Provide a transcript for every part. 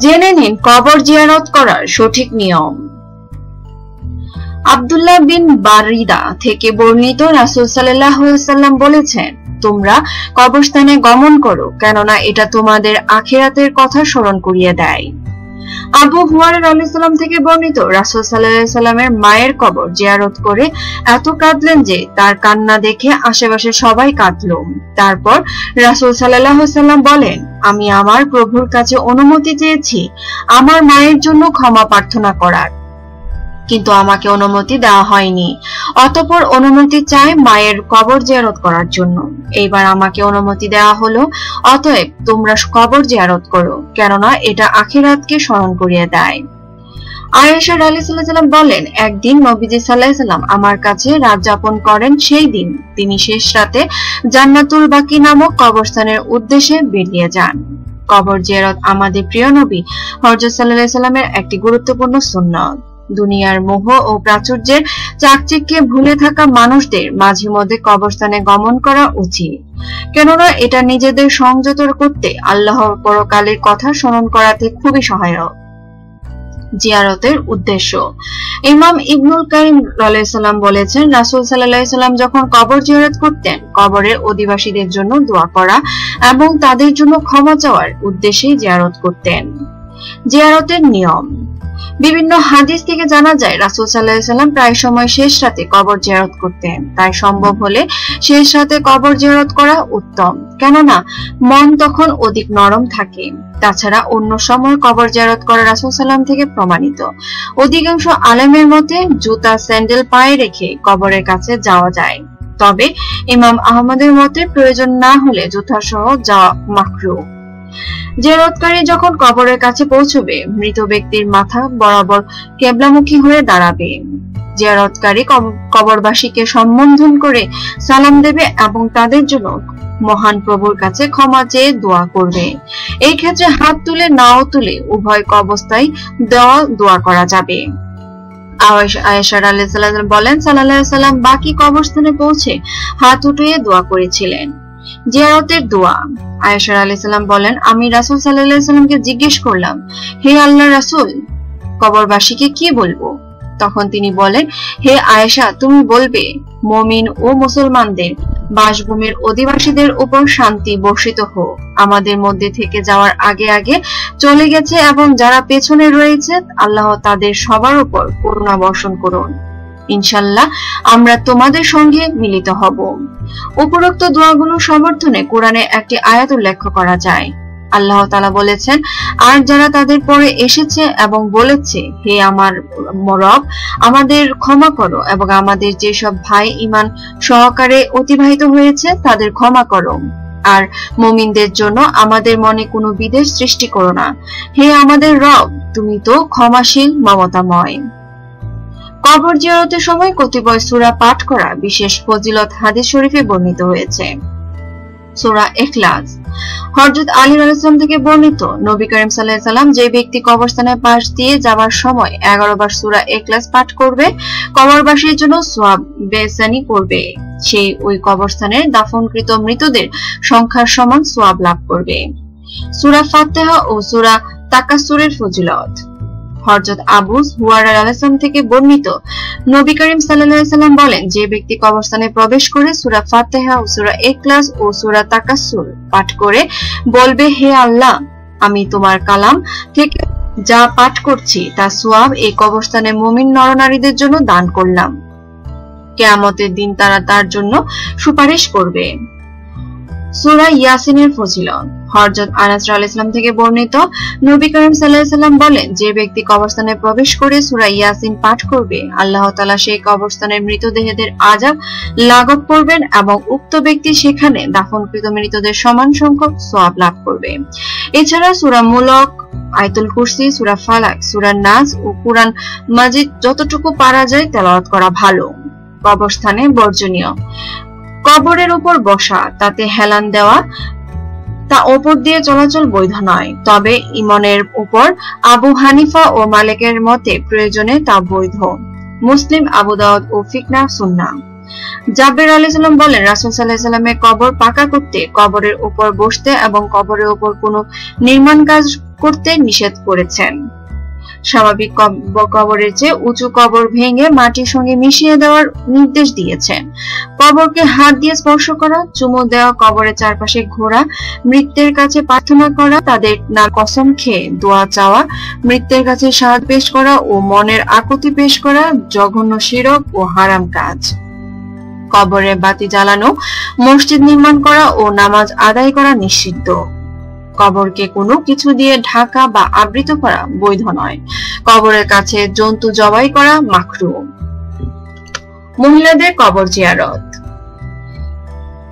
জেনে নিন কবর জিয়ারত করার সঠিক নিয়ম। আব্দুল্লাহ বিন বারিদা থেকে বর্ণিত, রাসূল সাল্লাল্লাহু আলাইহি ওয়াসাল্লাম বলেছেন, তোমরা কবরস্থানে গমন করো, কেননা এটা তোমাদের আখিরাতের কথা স্মরণ করিয়ে দেয়। আবু হুরায়রা রাদিয়াল্লাহু আনহু থেকে বর্ণিত, রাসূল সাল্লাল্লাহু আলাইহি ওয়াসাল্লামের মায়ের কবর জিয়ারত করে এত কাঁদলেন যে তার কান্না দেখে আশেপাশে সবাই কাঁদল। তারপর রাসূল সাল্লাল্লাহু আলাইহি ওয়াসাল্লাম বলেন, আমি আমার প্রভুর কাছে অনুমতি চেয়েছি আমার মায়ের জন্য ক্ষমা প্রার্থনা করার, কিন্তু আমাকে অনুমতি দেওয়া হয়নি। অতঃপর অনুমতি চাই মায়ের কবর জিয়ারত করার জন্য। এইবার আমাকে অনুমতি দেওয়া হলো, অতএব তোমরা কবর জিয়ারত করো, কেননা এটা আখিরাতকে স্মরণ করিয়ে দেয়। আয়েশা রাদিয়াল্লাহু আনহা বলেন, একদিন নবীজি সাল্লাল্লাহু আলাইহি ওয়াসাল্লাম আমার কাছে রাত যাপন করেন। সেই দিন তিনি শেষ রাতে জান্নাতুল বাকি নামক কবরস্থানের উদ্দেশ্যে বেরিয়ে যান। কবর জিয়ারত আমাদের প্রিয় নবী হযরত সাল্লাল্লাহু আলাইহি ওয়াসাল্লামের একটি গুরুত্বপূর্ণ সুন্নাত। দুনিয়ার মোহ ও প্রাচুর্যের চাকচিক্যে ভুলে থাকা মানুষদের মাঝে মধ্যে কবরস্থানে গমন করা উচিত, কেননা এটা নিজেদের সংযত করতে, আল্লাহর পরকালের কথা স্মরণ করাতে খুবই সহায়ক। জিয়ারতের উদ্দেশ্য। ইমাম ইবনুল কাইয়িম রাদিয়াল্লাহু বলেছেন, রাসূল সাল্লাল্লাহু আলাইহি ওয়াসাল্লাম যখন কবর জিয়ারত করতেন, কবরের অধিবাসীদের জন্য দোয়া করা এবং তাদের জন্য ক্ষমা চাওয়ার উদ্দেশ্যে জিয়ারত করতেন। জিয়ারতের নিয়ম। বিভিন্ন হাদিস থেকে জানা যায়, রাসূল সাল্লাল্লাহু আলাইহি ওয়াসাল্লাম প্রায় সময় শেষ রাতে কবর জিয়ারত করতেন। তাই সম্ভব হলে শেষ রাতে কবর জিয়ারত করা উত্তম, কেননা মন তখন অধিক নরম থাকে। তাছাড়া অন্য সময় কবর জিয়ারত করা রাসূল সাল্লাল্লাহু থেকে প্রমাণিত। অধিকাংশ আলেমের মতে জুতা স্যান্ডেল পায়ে রেখে কবরের কাছে যাওয়া যায়, তবে ইমাম আহমদের মতে প্রয়োজন না হলে জুতা সহ যাওয়া মাকরুহ। জিয়ারতকারী যখন কবরের কাছে পৌঁছবে, মৃত ব্যক্তির মাথা বরাবর কিবলামুখী হয়ে দাঁড়াবে। জিয়ারতকারী কবরবাসীকে সম্বোধন করে সালাম দেবে এবং তাদের জন্য মহান প্রভুর কাছে ক্ষমা চেয়ে দোয়া করবে। এই ক্ষেত্রে হাত তুলে নাও তুলে উভয় অবস্থায় দোয়া করা যাবে। আয়েশা রাদিয়াল্লাহু আনহা বলেন, সাল্লাল্লাহু আলাইহি ওয়াসাল্লাম বাকি কবরস্থানে পৌঁছে হাত উঠিয়ে দোয়া করেছিলেন। জিয়ারতের দোয়া। আয়েশা রাদিয়াল্লাহু আনহা বলেন, আমি রাসূল সাল্লাল্লাহু আলাইহি ওয়াসাল্লামকে জিজ্ঞেস করলাম, হে আল্লাহর রাসূল, কবরবাসীকে কি বলবো? তখন তিনি বলেন, হে আয়েশা, তুমি বলবে, মুমিন ও মুসলমানদের বাসভূমির অধিবাসীদের উপর শান্তি বর্ষিত হোক। আমাদের মধ্যে থেকে যাওয়ার আগে আগে চলে গেছে এবং যারা পেছনে রয়েছে, আল্লাহ তাদের সবার উপর করুণা বর্ষণ করুন। ইনশাআল্লাহ আমরা তোমাদের সঙ্গে মিলিত হব। উপরোক্ত দোয়াগুলো সমর্থনে কোরআনে একটি আয়াত উল্লেখ করা যায়। আল্লাহ তাআলা বলেছেন, আর যারা তাদের পরে এসেছে এবং বলেছে, হে আমার রব, আমাদের ক্ষমা করো এবং আমাদের যেসব ভাই ঈমান সহকারে অতিবাহিত হয়েছে তাদের ক্ষমা করো, আর মুমিনদের জন্য আমাদের মনে কোনো বিদ্বেষ সৃষ্টি করো না। হে আমাদের রব, তুমি তো ক্ষমাশীল মমতাময়। কবর জিয়ারতের সময় কতিপয় সূরা পাঠ করা বিশেষ ফজিলত হাদিস শরীফে বর্ণিত হয়েছে। সূরা ইখলাস। হযরত আলী রাদিয়াল্লাহু থেকে বর্ণিত, নবী করিম সাল্লাল্লাহু আলাইহি ওয়াসাল্লাম যে ব্যক্তি কবরস্থানের পাশ দিয়ে যাবার সময় 11 বার সূরা ইখলাস পাঠ করবে, কবরবাসীর জন্য সওয়াব বেসানি করবে, সেই ওই কবরস্থানের দাফনকৃত মৃতদের সংখ্যার সমান সওয়াব লাভ করবে। সূরা ফাতিহা ও সূরা তাকাসসুরের ফজিলত। হযরত আবু হুরায়রা রাদিয়াল্লাহু থেকে বর্ণিত, নবী করিম সাল্লাল্লাহু আলাইহি ওয়াসাল্লাম বলেন, যে ব্যক্তি কবরস্থানে প্রবেশ করে সূরা ফাতিহা ও সূরা ইখলাস ও সূরা তাকাসসুর পাঠ করে বলবে, হে আল্লাহ, আমি তোমার কালাম থেকে যা পাঠ করছি তার সওয়াব এই কবরস্থানের মুমিন নরনারীদের জন্য দান করলাম, কিয়ামতের দিন তারা তার জন্য সুপারিশ করবে। সূরা ইয়াসিনের ফজিলত। হযরত আনাস রাদিয়াল্লাহু আনহু থেকে বর্ণিত, নবী করিম সাল্লাল্লাহু আলাইহি ওয়াসাল্লাম বলেন, যে ব্যক্তি কবরস্থানে প্রবেশ করে সূরা ইয়াসিন পাঠ করবে, আল্লাহ তাআলা সেই কবরস্থানের মৃতদেহদের আযাব লাঘব করবেন এবং উক্ত ব্যক্তি সেখানে দাফনকৃত মৃতদের সমান সংখ্যক সওয়াব লাভ করবে। এছাড়া সূরা মুলক, আয়াতুল কুরসি, সূরা ফালাক, সূরা নাস ও কুরআন মাজিদ যতটুকু পারা যায় তেলাওয়াত করা ভালো। কবরস্থানে বর্জনীয়। কবরের উপর বসা, তাতে হেলান দেওয়া, তা উপর দিয়ে চলাচল বৈধ নয়, তবে ইমানের উপর আবু হানিফা ও মালিকের মতে প্রয়োজনে তা বৈধ। মুসলিম, আবু দাউদ ও ফিকনা সুন্নাহ। জাবের আলাইহিস সালাম বলেন, রাসূল সাল্লাল্লাহু আলাইহি ওয়াসাল্লামের কবর পাকা করতে, কবরের উপর বসতে এবং কবরের উপর কোনো নির্মাণ কাজ করতে নিষেধ করেছেন। স্বাভাবিক কবরের চেয়ে উঁচু কবর ভেঙে মাটির সঙ্গে মিশিয়ে দেওয়ার নির্দেশ দিয়েছেন। কবরকে হাত দিয়ে স্পর্শ করা, চুমু দেওয়া, কবরের চারপাশে ঘোরা, মৃতের কাছে প্রার্থনা করা, তাদের নাম কসম খেয়ে দোয়া চাওয়া, মৃতের কাছে সাহায্য পেশ করা ও মনের আকুতি পেশ করা জঘন্য শিরক ও হারাম কাজ। কবরে বাতি জ্বালানো, মসজিদ নির্মাণ করা ও নামাজ আদায় করা নিষিদ্ধ। কবরকে কোনো কিছু দিয়ে ঢাকা বা আবৃত করা বৈধ নয়। কবরের কাছে জন্তু জবাই করা মাকরুহ। মহিলাদের কবর জিয়ারত।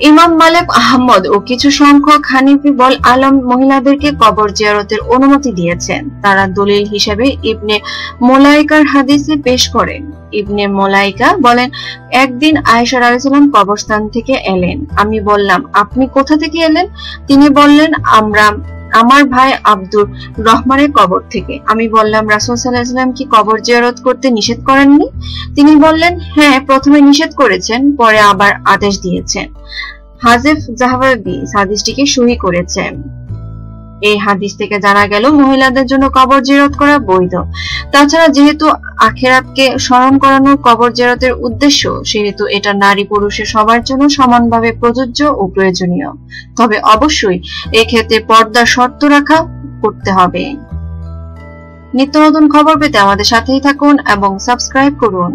ইমাম মালিক আহমদ ও কিছু সংখ্যক হানিফি বল আলম মহিলাদেরকে কবর জিয়ারতের অনুমতি দিয়েছেন। তারা দলিল হিসেবে ইবনে মুলাইকার হাদিসে পেশ করেন। ইবনে মুলাইকা বলেন, একদিন আয়েশা রাদিয়াল্লাহু সাল্লাম কবরস্থান থেকে এলেন। আমি বললাম, আপনি কোথা থেকে এলেন? তিনি বললেন, আমার ভাই আব্দুর রহমানের কবর থেকে। আমি বললাম, রাসূল সাল্লাল্লাহু আলাইহি ওয়াসাল্লাম কি কবর জিয়ারত করতে নিষেধ করেননি? তিনি বললেন, হ্যাঁ, প্রথমে নিষেধ করেছেন, পরে আবার আদেশ দিয়েছেন। হাযিফ যাহওয়াবি হাদিসটিকে সহিহ করেছেন। এই হাদিস থেকে জানা গেল মহিলাদের জন্য কবর জিয়ারত করা বৈধ। তাছাড়া যেহেতু আখিরাতকে স্মরণ করানোর কবর জিয়ারতের উদ্দেশ্য, সেহেতু এটা নারী পুরুষের সবার জন্য সমানভাবে প্রযোজ্য ও প্রয়োজনীয়। তবে অবশ্যই এক্ষেত্রে পর্দার শর্ত রাখা করতে হবে। নিত্য নতুন খবর পেতে আমাদের সাথেই থাকুন এবং সাবস্ক্রাইব করুন।